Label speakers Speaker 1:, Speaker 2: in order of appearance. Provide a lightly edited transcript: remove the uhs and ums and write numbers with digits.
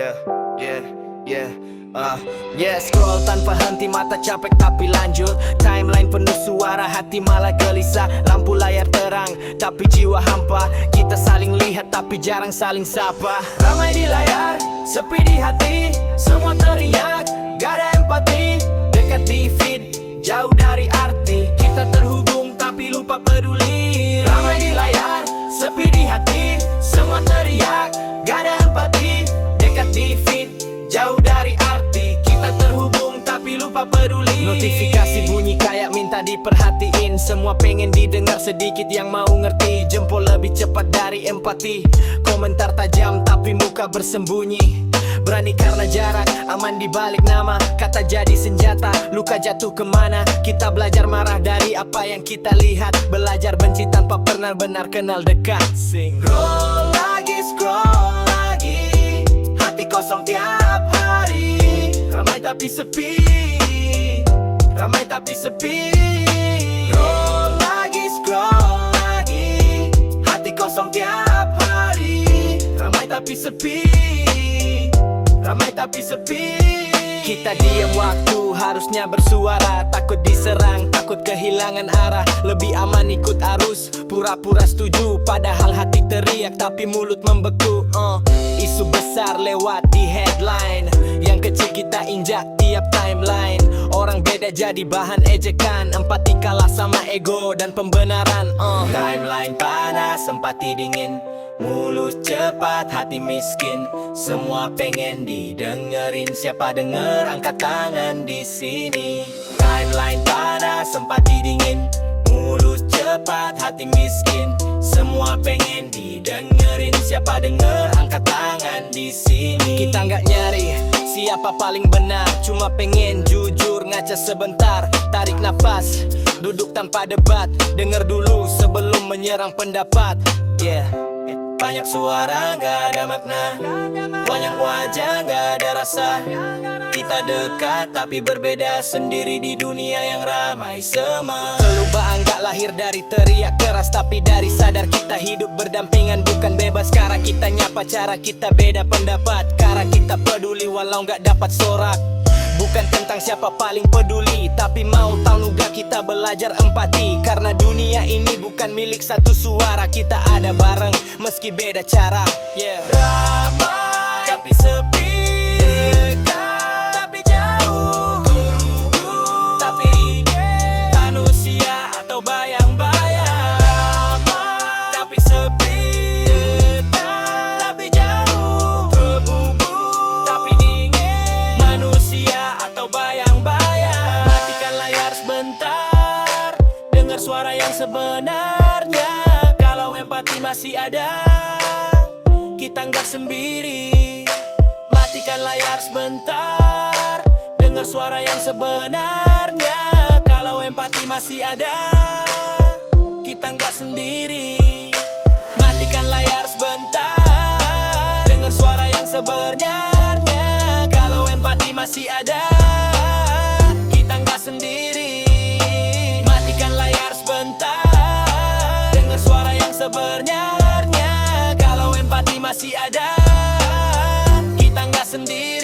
Speaker 1: Yeah, yeah, yeah. Scroll tanpa henti, mata capek tapi lanjut. Timeline penuh suara, hati malah gelisah. Lampu layar terang, tapi jiwa hampa. Kita saling lihat tapi jarang saling sapa. Ramai di layar, sepi di hati. Semua teriak, gak ada empati. Dekat di feed, jauh dari arti. Kita terhubung tapi lupa peduli. Ramai di layar, sepi di hati. Semua teriak, gak ada empati. Dekat di feed, jauh dari arti. Kita terhubung tapi lupa peduli. Notifikasi bunyi kayak minta diperhatiin. Semua pengen didengar, sedikit yang mau ngerti. Jempol lebih cepat dari empati. Komentar tajam tapi muka bersembunyi. Berani karena jarak, aman di balik nama. Kata jadi senjata, luka jatuh kemana. Kita belajar marah dari apa yang kita lihat. Belajar benci tanpa pernah benar kenal dekat. Scroll lagi, scroll lagi. Hati kosong tiap hari. Ramai tapi sepi. Ramai tapi sepi. Scroll lagi. Hati kosong tiap hari. Ramai tapi sepi. Ramai tapi sepi. Kita diam waktu, harusnya bersuara. Takut diserang, takut kehilangan arah. Lebih aman ikut arus, pura-pura setuju. Padahal hati teriak tapi mulut membeku. Isu besar lewat di headline. Yang kecil kita injak tiap timeline. Orang beda jadi bahan ejekan. Empati kalah sama ego dan pembenaran. Timeline panas, empati dingin. Mulus cepat, hati miskin. Semua pengen didengerin. Siapa denger angkat tangan di sini. Timeline panas, empati dingin. Mulus cepat, hati miskin. Semua pengen didengerin. Siapa denger angkat tangan di sini. Kita nggak nyari siapa paling benar, cuma pengen jujur, ngaca sebentar, tarik nafas, duduk tanpa debat. Denger dulu sebelum menyerang pendapat. Banyak suara gak ada makna. Banyak wajah gak ada rasa. Kita dekat tapi berbeda sendiri di dunia yang ramai sema. Pelubaan gak lahir dari teriak keras, tapi dari sadar kita hidup berdampingan, bukan bebas. Cara kita nyapa, cara kita beda pendapat. Cara kita peduli walau gak dapat sorak. Bukan tentang siapa paling peduli, tapi mau tahu gak kita belajar empati. Karena dunia ini bukan milik satu suara. Kita ada bareng meski beda cara. Ramai tapi sepi. Dekat tapi jauh. Tapi ingin manusia atau bayang-bayang. Ramai tapi sepi. Dekat tapi jauh. Terhubung tapi dingin. Manusia atau bayang-bayang. Matikan layar sebentar, dengar suara yang sebenarnya. Kalau empati masih ada, kita nggak sendiri. Matikan layar sebentar, dengar suara yang sebenarnya. Kalau empati masih ada, kita nggak sendiri. Matikan layar sebentar, dengar suara yang sebenarnya. Kalau empati masih ada, kita nggak sendiri. Matikan layar sebentar, dengar suara yang sebenarnya. Kalau empati masih ada, kita nggak sendiri.